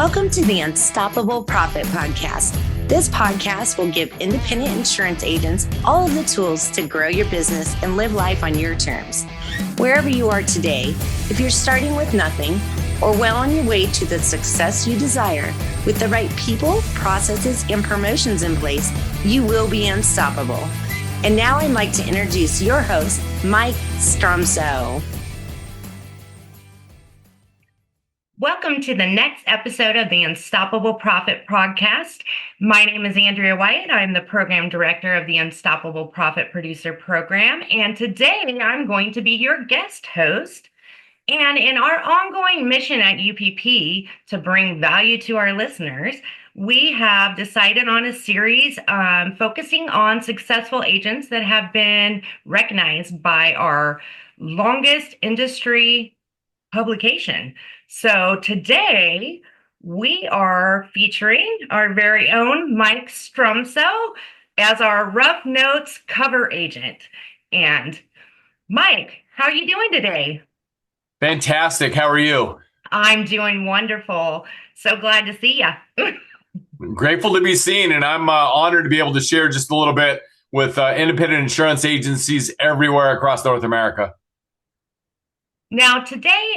Welcome to the Unstoppable Profit Podcast. This podcast will give independent insurance agents all of the tools to grow your business and live life on your terms. Wherever you are today, if you're starting with nothing or well on your way to the success you desire, with the right people, processes, and promotions in place, you will be unstoppable. And now I'd like to introduce your host, Mike Stromsoe. Welcome to the next episode of the Unstoppable Profit Podcast. My name is Andrea Watt. I'm the Program Director of the Unstoppable Profit Producer Program. And today I'm going to be your guest host. And in our ongoing mission at UPP to bring value to our listeners, we have decided on a series focusing on successful agents that have been recognized by our longest industry publication. So today we are featuring our very own Mike Stromsoe as our Rough Notes cover agent. And Mike, how are you doing today? Fantastic. How are you? I'm doing wonderful. So glad to see you. Grateful to be seen, and I'm honored to be able to share just a little bit with independent insurance agencies everywhere across North America. Now, today,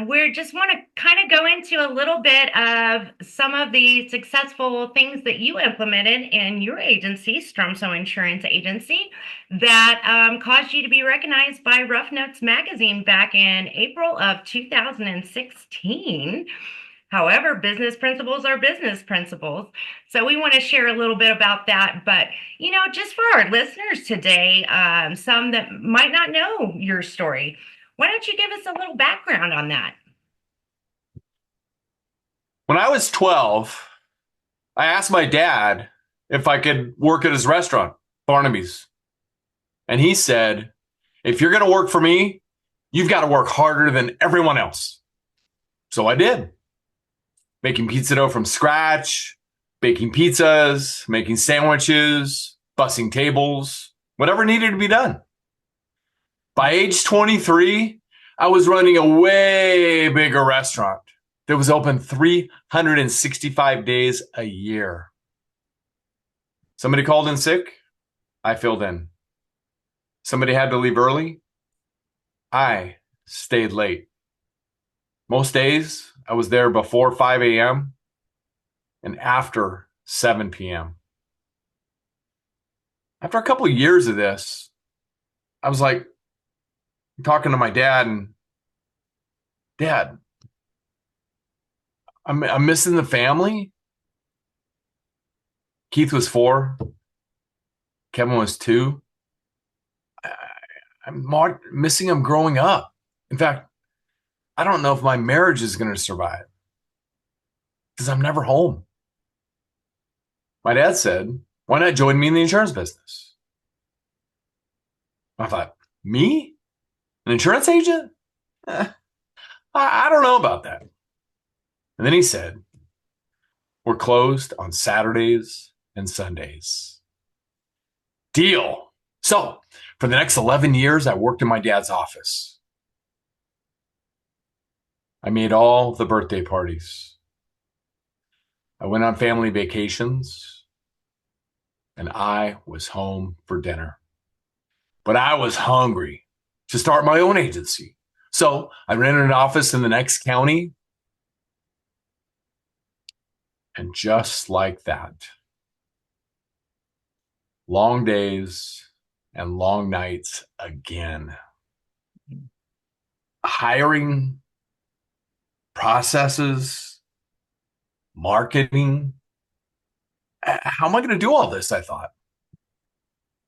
we just want to kind of go into a little bit of some of the successful things that you implemented in your agency, Stromsoe Insurance Agency, that caused you to be recognized by Rough Notes magazine back in April of 2016. However, business principles are business principles. So we want to share a little bit about that. But, just for our listeners today, some that might not know your story, why don't you give us a little background on that? When I was 12, I asked my dad if I could work at his restaurant, Barnaby's. And he said, if you're going to work for me, you've got to work harder than everyone else. So I did. Making pizza dough from scratch, baking pizzas, making sandwiches, bussing tables, whatever needed to be done. By age 23, I was running a way bigger restaurant that was open 365 days a year. Somebody called in sick, I filled in. Somebody had to leave early, I stayed late. Most days, I was there before 5 a.m. and after 7 p.m. After a couple of years of this, I was like, talking to my dad, and Dad, I'm missing the family. Keith was 4. Kevin was 2. I'm missing him growing up. In fact, I don't know if my marriage is going to survive because I'm never home. My dad said, why not join me in the insurance business? I thought, me? An insurance agent? I don't know about that. And then he said, we're closed on Saturdays and Sundays. Deal. So for the next 11 years, I worked in my dad's office. I made all the birthday parties. I went on family vacations, and I was home for dinner. But I was hungry to start my own agency. So I rented an office in the next county. And just like that, long days and long nights again. Hiring, processes, marketing. How am I going to do all this, I thought.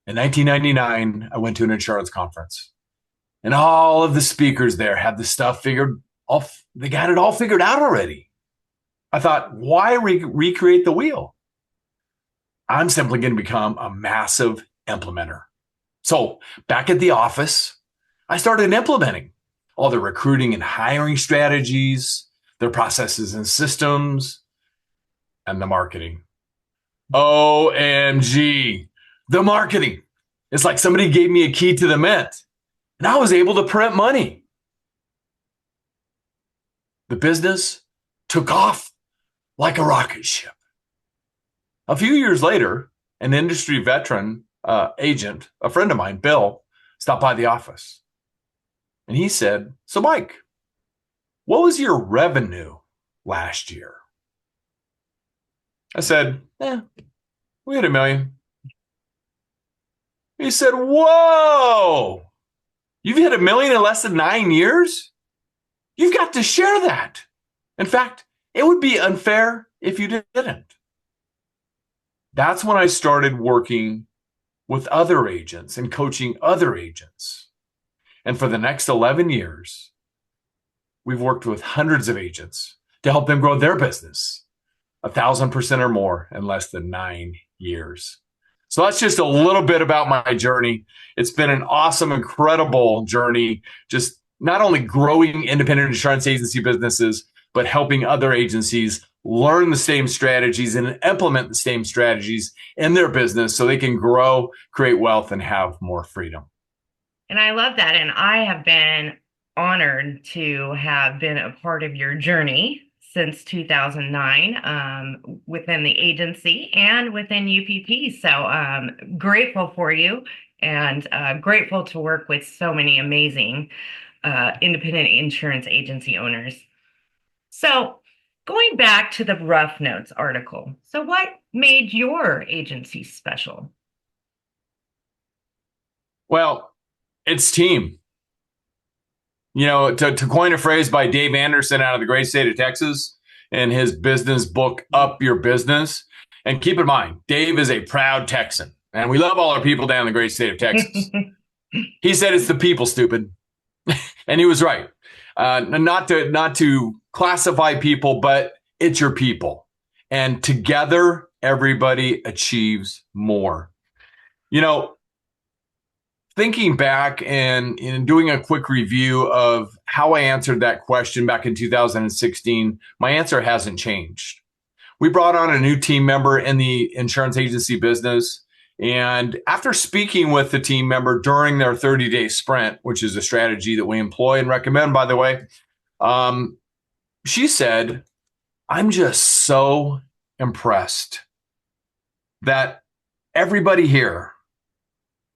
In 1999, I went to an insurance conference. And all of the speakers there had the stuff figured off. They got it all figured out already. I thought, why recreate the wheel? I'm simply going to become a massive implementer. So back at the office, I started implementing all the recruiting and hiring strategies, their processes and systems, and the marketing. OMG, the marketing. It's like somebody gave me a key to the mint. And I was able to print money. The business took off like a rocket ship. A few years later, an industry veteran agent, a friend of mine, Bill, stopped by the office. And he said, "So Mike, what was your revenue last year?" I said, we had $1 million. He said, "Whoa, you've hit $1 million in less than 9 years? You've got to share that. In fact, it would be unfair if you didn't." That's when I started working with other agents and coaching other agents. And for the next 11 years, we've worked with hundreds of agents to help them grow their business 1,000% or more in less than 9 years. So that's just a little bit about my journey. It's been an awesome, incredible journey, just not only growing independent insurance agency businesses, but helping other agencies learn the same strategies and implement the same strategies in their business so they can grow, create wealth, and have more freedom. And I love that. And I have been honored to have been a part of your journey since 2009 within the agency and within UPP. So grateful for you and grateful to work with so many amazing independent insurance agency owners. So going back to the Rough Notes article, so what made your agency special? Well, it's team. You know, to coin a phrase by Dave Anderson out of the great state of Texas in his business book, Up Your Business. And keep in mind, Dave is a proud Texan, and we love all our people down in the great state of Texas. He said it's the people, stupid. And he was right. Not to classify people, but it's your people. And together, everybody achieves more. You know, thinking back and doing a quick review of how I answered that question back in 2016, my answer hasn't changed. We brought on a new team member in the insurance agency business. And after speaking with the team member during their 30-day sprint, which is a strategy that we employ and recommend, by the way, she said, "I'm just so impressed that everybody here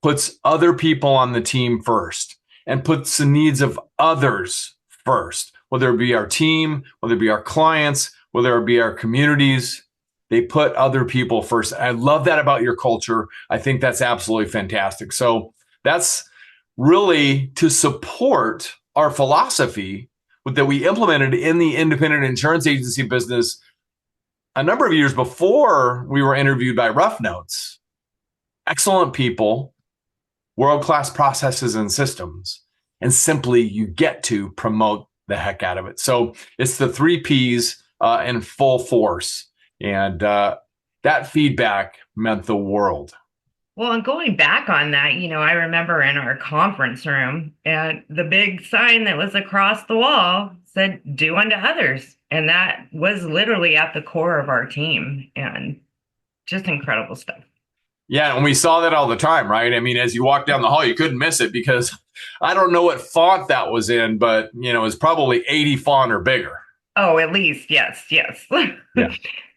puts other people on the team first and puts the needs of others first, whether it be our team, whether it be our clients, whether it be our communities. They put other people first." I love that about your culture. I think that's absolutely fantastic. So that's really to support our philosophy that we implemented in the independent insurance agency business a number of years before we were interviewed by Rough Notes. Excellent people, world-class processes and systems, and simply you get to promote the heck out of it. So it's the 3 Ps in full force. And that feedback meant the world. Well, and going back on that, I remember in our conference room, and the big sign that was across the wall said, "Do unto others." And that was literally at the core of our team, and just incredible stuff. Yeah, and we saw that all the time, right? I mean, as you walk down the hall, you couldn't miss it because I don't know what font that was in, but, it's probably 80 font or bigger. Oh, at least. Yes. Yeah.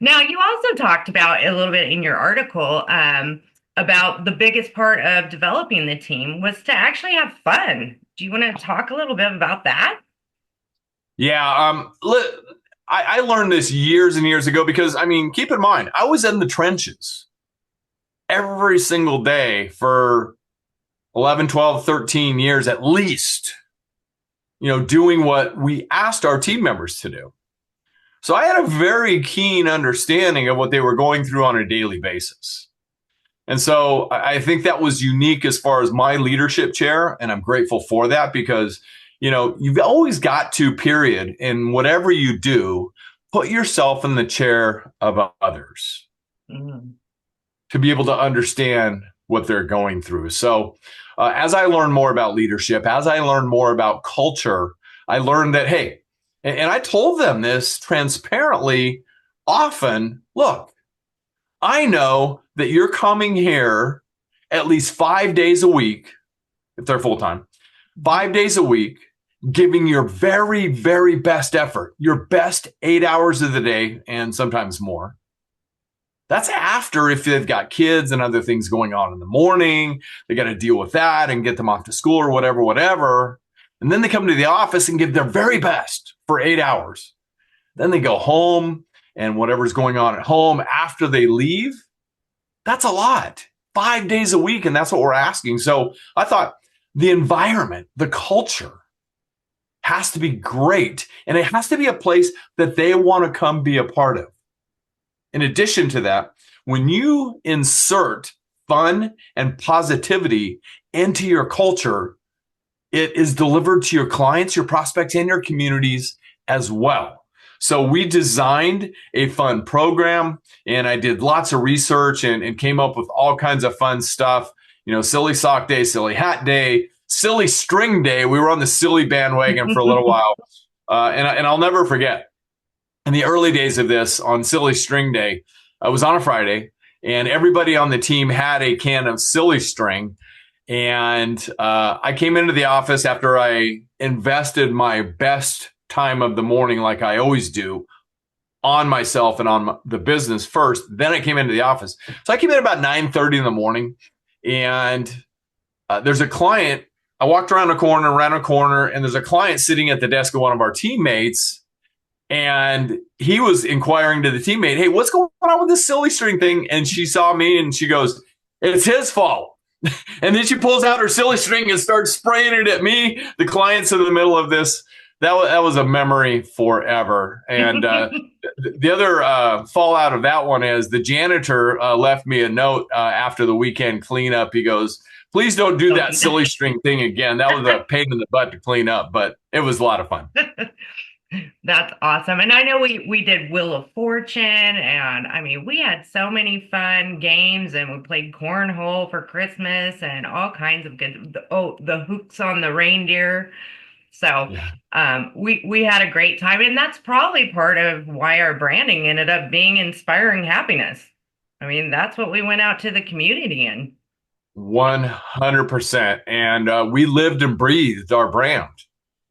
Now, you also talked about a little bit in your article about the biggest part of developing the team was to actually have fun. Do you want to talk a little bit about that? Yeah. I learned this years and years ago because, keep in mind, I was in the trenches every single day for 11, 12, 13 years at least, doing what we asked our team members to do. So I had a very keen understanding of what they were going through on a daily basis. And so I think that was unique as far as my leadership chair. And I'm grateful for that because, you've always got to, period, in whatever you do, put yourself in the chair of others to be able to understand what they're going through. So as I learned more about leadership, as I learned more about culture, I learned that, hey, and I told them this transparently often, look, I know that you're coming here at least 5 days a week, if they're full-time, 5 days a week, giving your very, very best effort, your best 8 hours of the day, and sometimes more. That's after if they've got kids and other things going on in the morning, they got to deal with that and get them off to school or whatever. And then they come to the office and give their very best for 8 hours. Then they go home and whatever's going on at home after they leave, that's a lot. 5 days a week. And that's what we're asking. So I thought the environment, the culture has to be great. And it has to be a place that they want to come be a part of. In addition to that, when you insert fun and positivity into your culture, it is delivered to your clients, your prospects, and your communities as well. So we designed a fun program, and I did lots of research and came up with all kinds of fun stuff. You know, silly sock day, silly hat day, silly string day. We were on the silly bandwagon for a little while. And I'll never forget, in the early days of this, on silly string day, I was on a Friday, and everybody on the team had a can of silly string. And I came into the office after I invested my best time of the morning, like I always do, on myself and on the business first. Then I came into the office. So I came in about 9:30 in the morning, and there's a client. I walked around a corner, and there's a client sitting at the desk of one of our teammates. And he was inquiring to the teammate, hey, what's going on with this silly string thing? And she saw me and she goes, it's his fault. And then she pulls out her silly string and starts spraying it at me. The client's in the middle of this. That was a memory forever. And the other fallout of that one is the janitor left me a note after the weekend cleanup. He goes, please don't do that silly string thing again. That was a pain in the butt to clean up, but it was a lot of fun. That's awesome. And I know we did Wheel of Fortune, and I mean, we had so many fun games, and we played cornhole for Christmas and all kinds of good, the hooks on the reindeer. So we had a great time, and that's probably part of why our branding ended up being Inspiring Happiness. I mean, that's what we went out to the community in. 100%. And we lived and breathed our brand.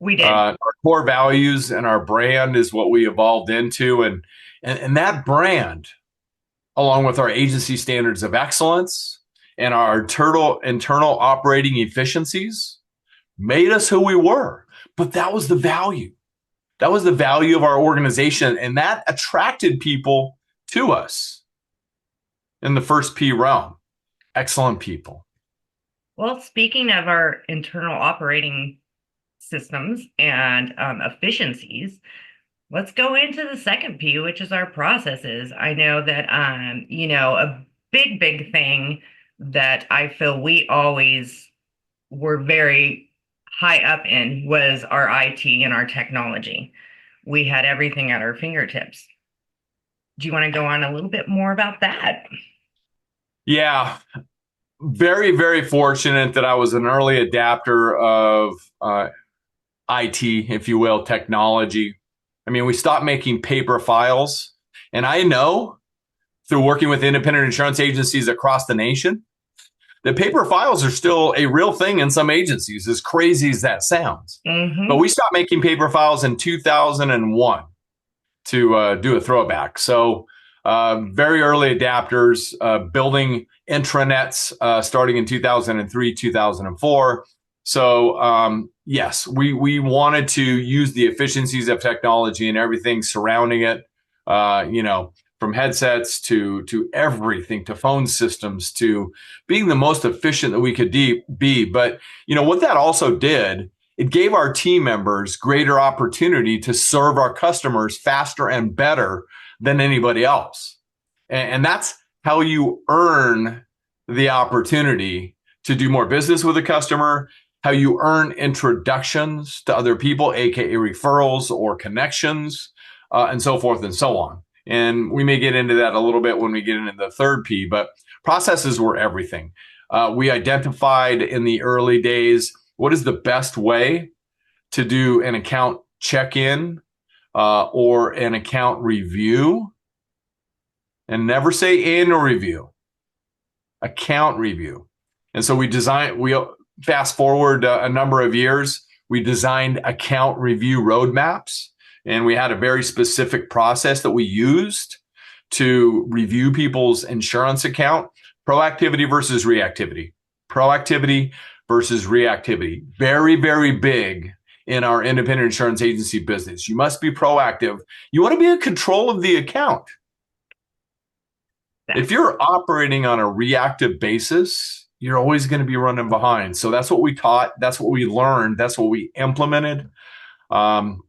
We did. Our core values and our brand is what we evolved into. And that brand, along with our agency standards of excellence and our internal operating efficiencies, made us who we were. But that was the value. That was the value of our organization. And that attracted people to us in the first P realm. Excellent people. Well, speaking of our internal operating systems and efficiencies, let's go into the second P, which is our processes. I know that, a big thing that I feel we always were very high up in was our IT and our technology. We had everything at our fingertips. Do you want to go on a little bit more about that? Yeah. Very, very fortunate that I was an early adapter of IT, if you will, technology. I mean, we stopped making paper files. And I know through working with independent insurance agencies across the nation, that paper files are still a real thing in some agencies, as crazy as that sounds. Mm-hmm. But we stopped making paper files in 2001 to do a throwback. So very early adapters, building intranets starting in 2003, 2004. So yes, we wanted to use the efficiencies of technology and everything surrounding it, from headsets to everything, to phone systems, to being the most efficient that we could be. But, what that also did, it gave our team members greater opportunity to serve our customers faster and better than anybody else. And that's how you earn the opportunity to do more business with a customer, how you earn introductions to other people, aka referrals or connections, and so forth and so on. And we may get into that a little bit when we get into the third P, but processes were everything. We identified in the early days, what is the best way to do an account check-in or an account review? And never say annual review, account review. And so we fast forward a number of years, We designed account review roadmaps, and we had a very specific process that we used to review people's insurance account. Proactivity versus reactivity. Proactivity versus reactivity. Very, very big in our independent insurance agency business. You must be proactive. You want to be in control of the account. If you're operating on a reactive basis, you're always going to be running behind. So that's what we taught. That's what we learned. That's what we implemented. And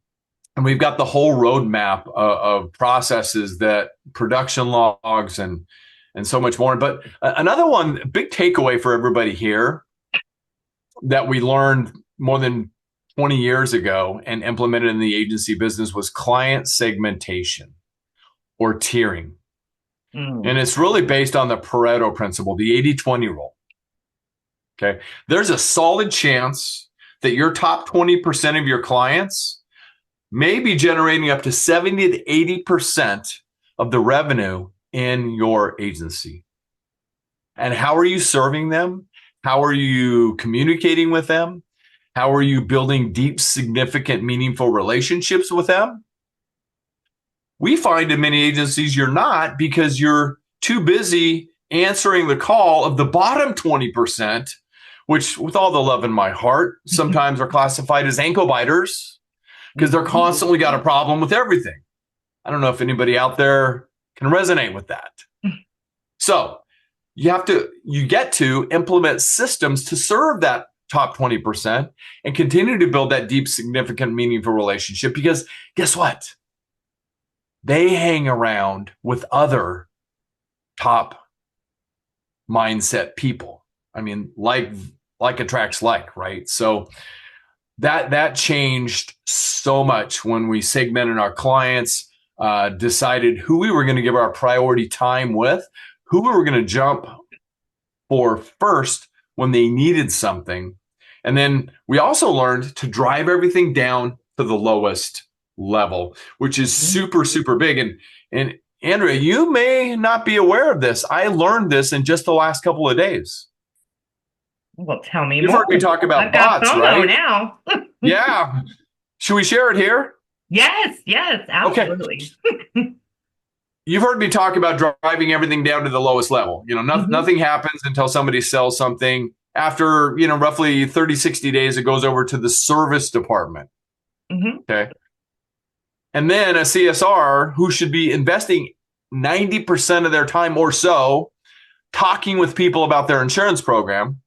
we've got the whole roadmap of processes, that production logs and so much more. But another one, big takeaway for everybody here that we learned more than 20 years ago and implemented in the agency business was client segmentation or tiering. And it's really based on the Pareto principle, the 80-20 rule. Okay. There's a solid chance that your top 20% of your clients may be generating up to 70 to 80% of the revenue in your agency. And how are you serving them? How are you communicating with them? How are you building deep, significant, meaningful relationships with them? We find in many agencies you're not, because you're too busy answering the call of the bottom 20%, which, with all the love in my heart, sometimes are classified as ankle biters because they're constantly got a problem with everything. I don't know if anybody out there can resonate with that. So you get to implement systems to serve that top 20% and continue to build that deep, significant, meaningful relationship, because guess what? They hang around with other top mindset people. I mean, like attracts like, right? So that changed so much when we segmented our clients, decided who we were going to give our priority time with, who we were going to jump for first when they needed something. And then we also learned to drive everything down to the lowest level, which is super, super big. And Andrea, you may not be aware of this. I learned this in just the last couple of days. Well, tell me You've more. heard me talk about I've got bots, FOMO right? now. Yeah. Should we share it here? Yes, absolutely. Okay. You've heard me talk about driving everything down to the lowest level. Nothing happens until somebody sells something. After, roughly 30, 60 days, it goes over to the service department. Okay. And then a CSR who should be investing 90% of their time or so talking with people about their insurance program,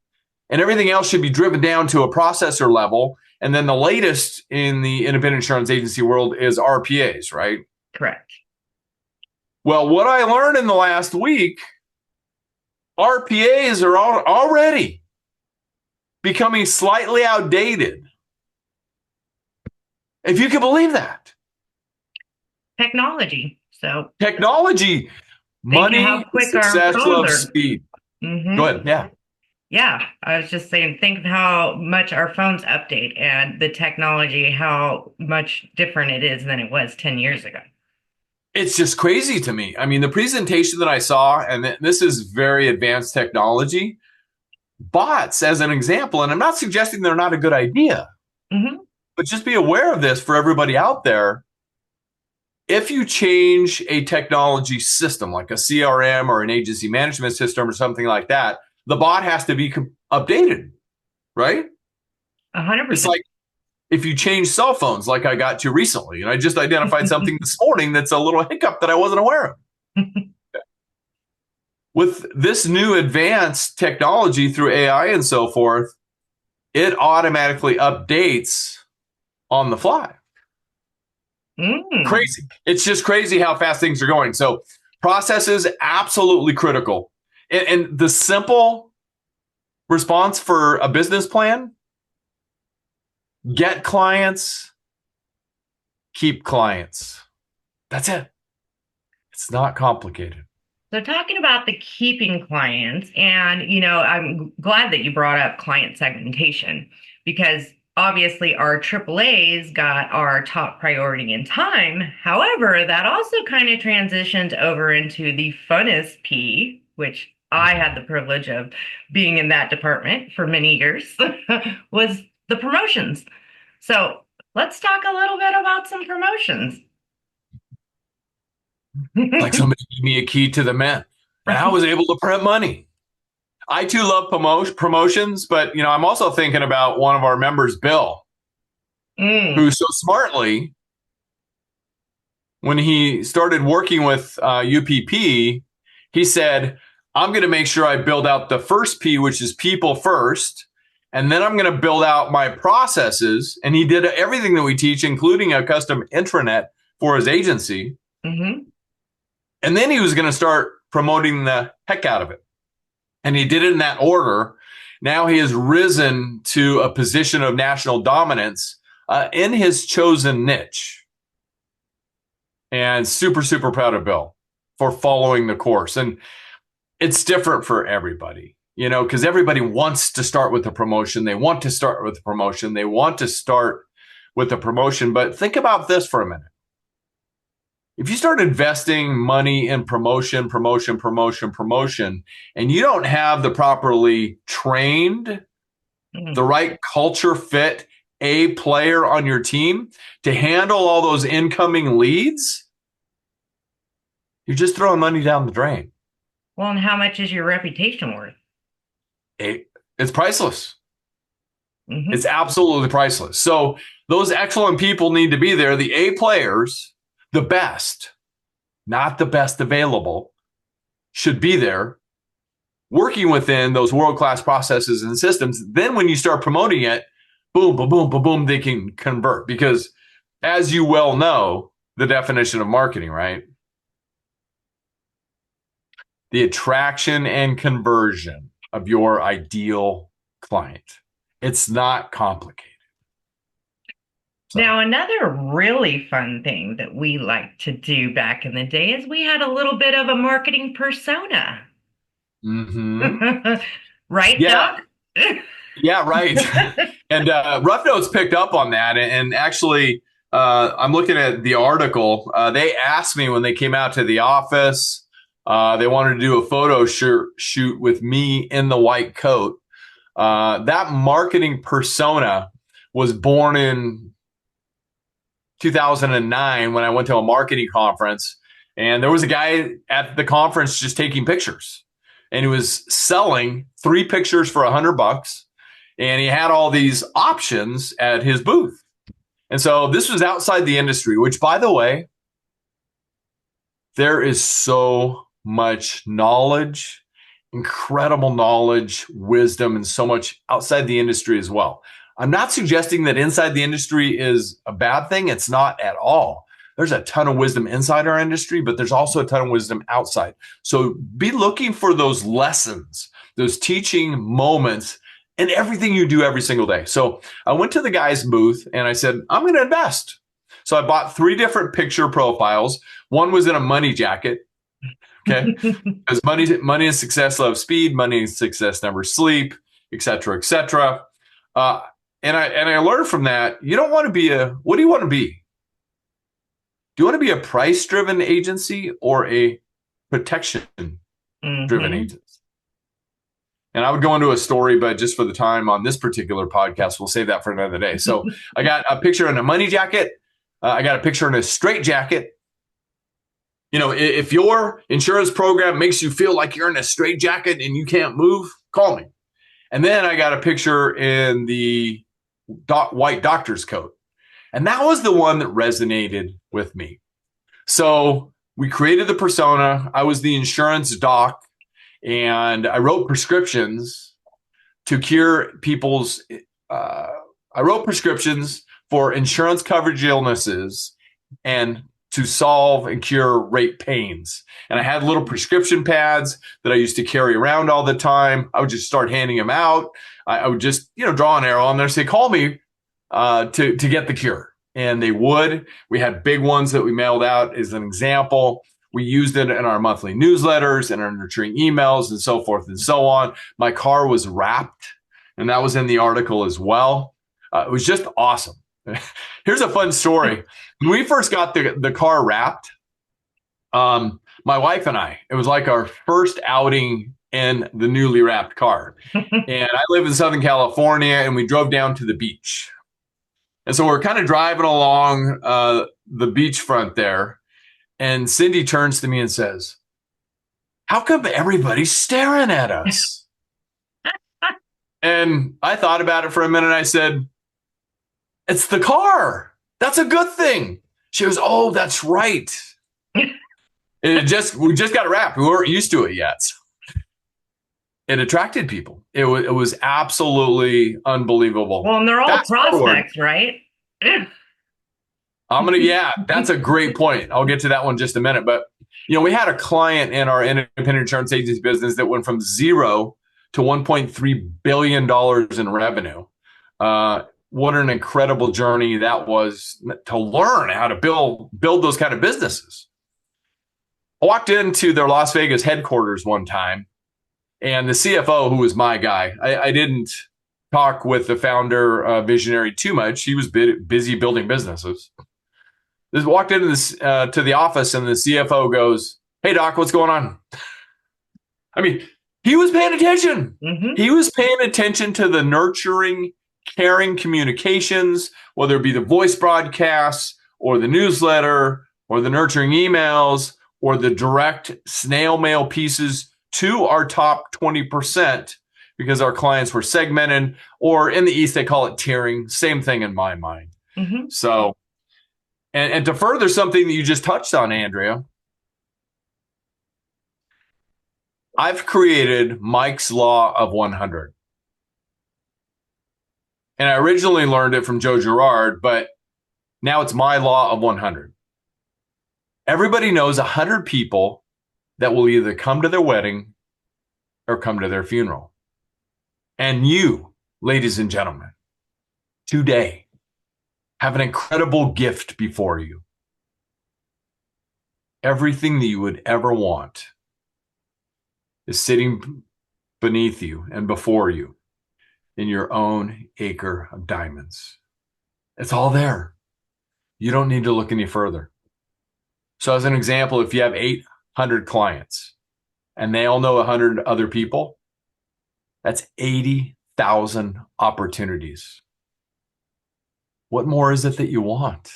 and everything else should be driven down to a processor level. And then the latest in the independent insurance agency world is RPAs, right? Correct. Well, what I learned in the last week, RPAs are already becoming slightly outdated. If you can believe that. Technology, money, success, love, speed. Go ahead. Yeah. Yeah. I was just saying, think of how much our phones update and the technology, how much different it is than it was 10 years ago. It's just crazy to me. I mean, the presentation that I saw, and this is very advanced technology, bots as an example, and I'm not suggesting they're not a good idea, but just be aware of this for everybody out there. If you change a technology system like a CRM or an agency management system or something like that, the bot has to be updated, right? 100%. It's like if you change cell phones like I got to recently, and I just identified something this morning that's a little hiccup that I wasn't aware of. With this new advanced technology through AI and so forth, it automatically updates on the fly. Crazy. It's just crazy how fast things are going. So processes, absolutely critical. And the simple response for a business plan, get clients, keep clients. That's it. It's not complicated. So talking about the keeping clients, and, I'm glad that you brought up client segmentation, because obviously our AAAs got our top priority in time. However, that also kind of transitioned over into the funnest P, which I had the privilege of being in that department for many years, was the promotions. So let's talk a little bit about some promotions. Like somebody gave me a key to the mint, and I was able to print money. I too love promotions, but I'm also thinking about one of our members, Bill, who so smartly, when he started working with UPP, he said, I'm going to make sure I build out the first P, which is people first. And then I'm going to build out my processes. And he did everything that we teach, including a custom intranet for his agency. And then he was going to start promoting the heck out of it. And he did it in that order. Now he has risen to a position of national dominance in his chosen niche. And super, super proud of Bill for following the course. And it's different for everybody, because everybody wants to start with a promotion. They want to start with a promotion. They want to start with a promotion. But think about this for a minute. If you start investing money in promotion, and you don't have the properly trained, the right culture fit A player on your team to handle all those incoming leads, you're just throwing money down the drain. Well, and how much is your reputation worth? It's priceless. It's absolutely priceless. So those excellent people need to be there. The A players, the best, not the best available, should be there working within those world-class processes and systems. Then when you start promoting it, boom, boom, boom, boom, boom, they can convert. Because as you well know, the definition of marketing, right? The attraction and conversion of your ideal client. It's not complicated. So. Now, another really fun thing that we liked to do back in the day is we had a little bit of a marketing persona. Right, yeah. Doug? Yeah, right. And Rough Notes picked up on that. And actually, I'm looking at the article. They asked me when they came out to the office, they wanted to do a photo shoot with me in the white coat. That marketing persona was born in 2009 when I went to a marketing conference, and there was a guy at the conference just taking pictures, and he was selling 3 pictures for $100, and he had all these options at his booth. And so this was outside the industry, which, by the way, there is so much knowledge, incredible knowledge, wisdom, and so much outside the industry as well. I'm not suggesting that inside the industry is a bad thing. It's not at all. There's a ton of wisdom inside our industry, but there's also a ton of wisdom outside. So be looking for those lessons, those teaching moments in everything you do every single day. So I went to the guy's booth and I said, I'm going to invest. So I bought 3 different picture profiles. One was in a money jacket. Okay. Because money and success love speed, money and success never sleep, et cetera, et cetera. And I learned from that, you don't want to be what do you want to be? Do you want to be a price-driven agency or a protection-driven agency? And I would go into a story, but just for the time on this particular podcast, we'll save that for another day. So I got a picture in a money jacket. I got a picture in a straight jacket. If your insurance program makes you feel like you're in a straight jacket and you can't move, call me. And then I got a picture in the white doctor's coat. And that was the one that resonated with me. So we created the persona. I was the insurance doc, and I wrote prescriptions to cure people's, I wrote prescriptions for insurance coverage illnesses and to solve and cure rate pains. And I had little prescription pads that I used to carry around all the time. I would just start handing them out. I would just, draw an arrow on there and say, call me to get the cure. And they would. We had big ones that we mailed out as an example. We used it in our monthly newsletters and our nurturing emails and so forth and so on. My car was wrapped, and that was in the article as well. It was just awesome. Here's a fun story. When we first got the car wrapped, my wife and it was like our first outing in the newly wrapped car. And I live in Southern California, and we drove down to the beach. And so we're kind of driving along the beachfront there. And Cindy turns to me and says, "How come everybody's staring at us?" And I thought about it for a minute. I said, "It's the car. That's a good thing." She goes, "Oh, that's right." We just got it wrapped. We weren't used to it yet. So it attracted people. It was absolutely unbelievable. Well, and they're all Fast prospects, forward. right? That's a great point. I'll get to that one in just a minute. But, we had a client in our independent insurance agency business that went from 0 to $1.3 billion in revenue. What an incredible journey that was to learn how to build those kind of businesses. I walked into their Las Vegas headquarters one time, and the CFO, who was my guy, I didn't talk with the founder visionary too much. He was busy building businesses. Just walked into to the office, and the CFO goes, "Hey, Doc, what's going on?" I mean, he was paying attention. Mm-hmm. He was paying attention to the nurturing, caring communications, whether it be the voice broadcasts or the newsletter or the nurturing emails or the direct snail mail pieces to our top 20%, because our clients were segmented, or in the East, they call it tiering. Same thing in my mind. Mm-hmm. So, and to further something that you just touched on, Andrea, I've created Mike's Law of 100. And I originally learned it from Joe Girard, but now it's my Law of 100. Everybody knows 100 people that will either come to their wedding or come to their funeral. And you, ladies and gentlemen, today have an incredible gift before you. Everything that you would ever want is sitting beneath you and before you in your own acre of diamonds. It's all there. You don't need to look any further. So as an example, if you have 800 clients and they all know 100 other people, that's 80,000 opportunities. What more is it that you want?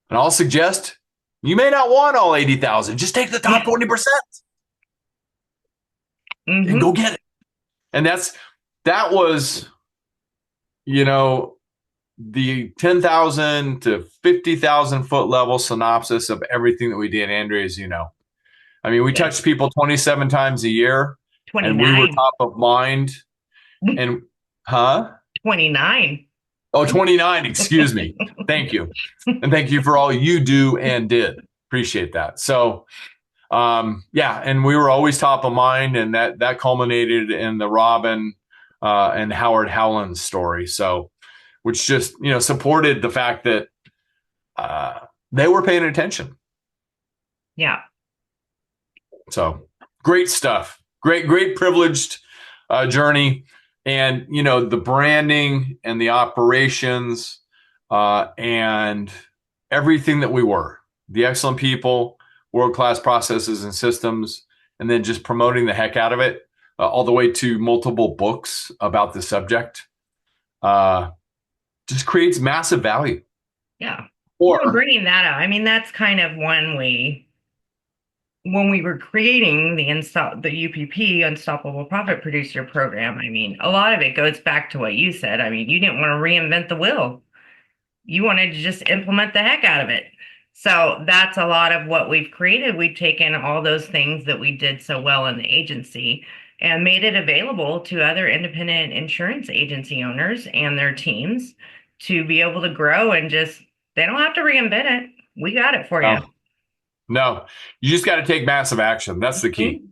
And I'll suggest you may not want all 80,000. Just take the top 20%. Mm-hmm. And go get it. And that was, the 10,000 to 50,000 foot level synopsis of everything that we did, Andrea, as you know. I mean, we touched people 27 times a year. 29. And we were top of mind. And 29. Oh, 29. Excuse me. Thank you. And thank you for all you do and did. Appreciate that. So, and we were always top of mind, and that culminated in the Robin and Howard Howland story. So, which just, supported the fact that they were paying attention. Yeah. So great stuff. Great privileged journey. And, the branding and the operations and everything that we were, the excellent people, world-class processes and systems, and then just promoting the heck out of it, all the way to multiple books about the subject, just creates massive value. Yeah. Or bringing that up, I mean, that's kind of one way. When we were creating the UPP Unstoppable Profit Producer program, I mean, a lot of it goes back to what you said. I mean, you didn't want to reinvent the wheel. You wanted to just implement the heck out of it. So that's a lot of what we've created. We've taken all those things that we did so well in the agency and made it available to other independent insurance agency owners and their teams to be able to grow and they don't have to reinvent it. We got it for you. No, you just got to take massive action. That's the key.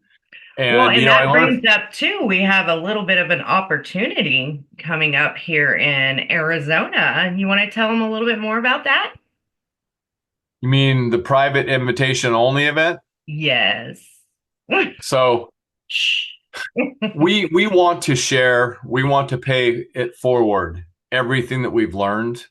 And that brings up too, we have a little bit of an opportunity coming up here in Arizona. And you want to tell them a little bit more about that? You mean the private invitation only event? Yes. So we want to share, we want to pay it forward, everything that we've learned.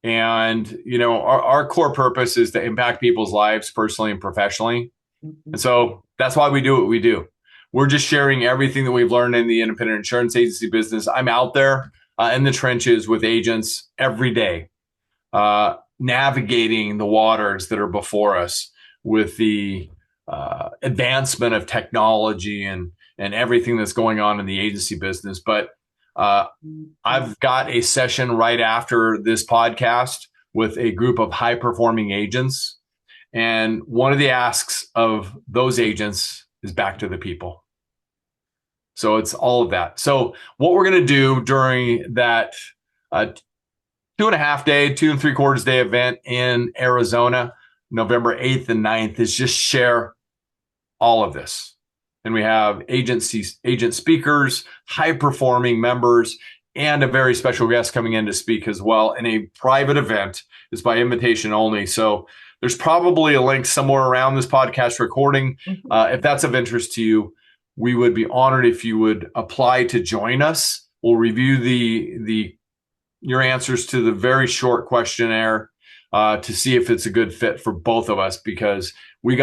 And, our core purpose is to impact people's lives personally and professionally. Mm-hmm. And so that's why we do what we do. We're just sharing everything that we've learned in the independent insurance agency business. I'm out there. in the trenches with agents every day, navigating the waters that are before us with the advancement of technology and everything that's going on in the agency business. But I've got a session right after this podcast with a group of high performing agents. And one of the asks of those agents is back to the people. So it's all of that. So what we're going to do during that 2.5 day, 2 3/4 day event in Arizona, November 8th and 9th, is just share all of this. And we have agent speakers, high performing members, and a very special guest coming in to speak as well in a private event. It's by invitation only. So there's probably a link somewhere around this podcast recording. If that's of interest to you, we would be honored if you would apply to join us. We'll review your answers to the very short questionnaire to see if it's a good fit for both of us, because we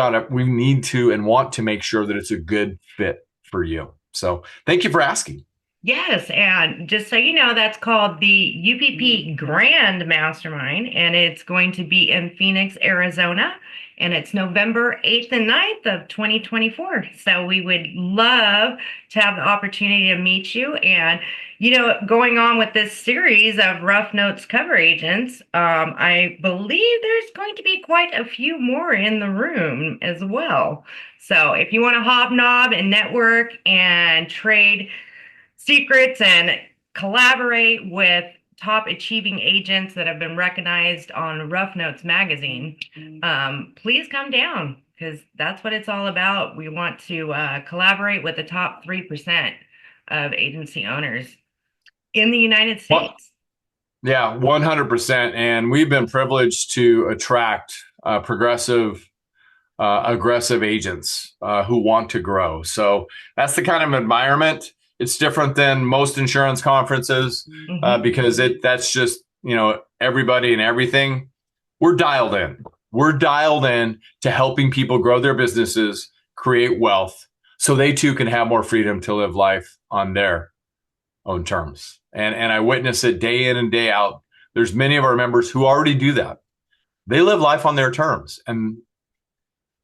need to and want to make sure that it's a good fit for you. So thank you for asking. Yes, and just so you know, that's called the UPP Grand Mastermind, and it's going to be in Phoenix, Arizona, and it's November 8th and 9th of 2024. So we would love to have the opportunity to meet you. And, going on with this series of Rough Notes cover agents, I believe there's going to be quite a few more in the room as well. So if you want to hobnob and network and trade secrets and collaborate with top achieving agents that have been recognized on Rough Notes magazine, please come down, because that's what it's all about. We want to collaborate with the top 3% of agency owners in the United States. Yeah, 100%. And we've been privileged to attract progressive, aggressive agents who want to grow. So that's the kind of environment. It's different than most insurance conferences because that's just, everybody and everything. We're dialed in. We're dialed in to helping people grow their businesses, create wealth, so they too can have more freedom to live life on their own terms. And I witness it day in and day out. There's many of our members who already do that. They live life on their terms, and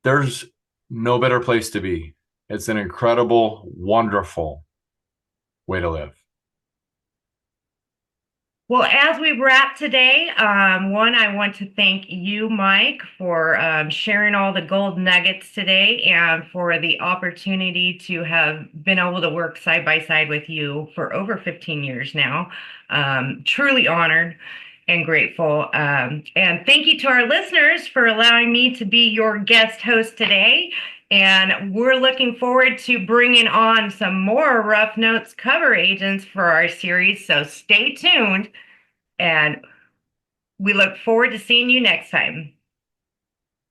there's no better place to be. It's an incredible, wonderful way to live. Well, as we wrap today, I want to thank you, Mike, for sharing all the gold nuggets today, and for the opportunity to have been able to work side by side with you for over 15 years now. Truly honored and grateful. And thank you to our listeners for allowing me to be your guest host today. And we're looking forward to bringing on some more Rough Notes cover agents for our series. So stay tuned, and we look forward to seeing you next time.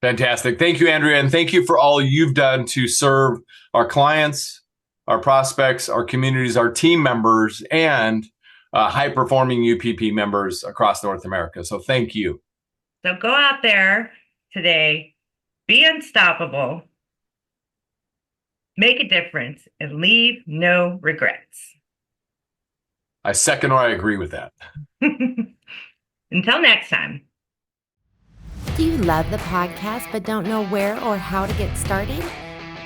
Fantastic. Thank you, Andrea. And thank you for all you've done to serve our clients, our prospects, our communities, our team members, and high-performing UPP members across North America. So thank you. So go out there today, be unstoppable, make a difference, and leave no regrets. I second or I agree with that. Until next time. Do you love the podcast but don't know where or how to get started?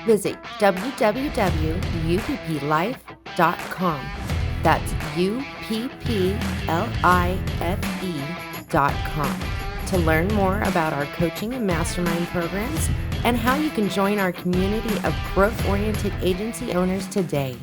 Visit www.upplife.com. That's UPPLIFE.com to learn more about our coaching and mastermind programs and how you can join our community of growth-oriented agency owners today.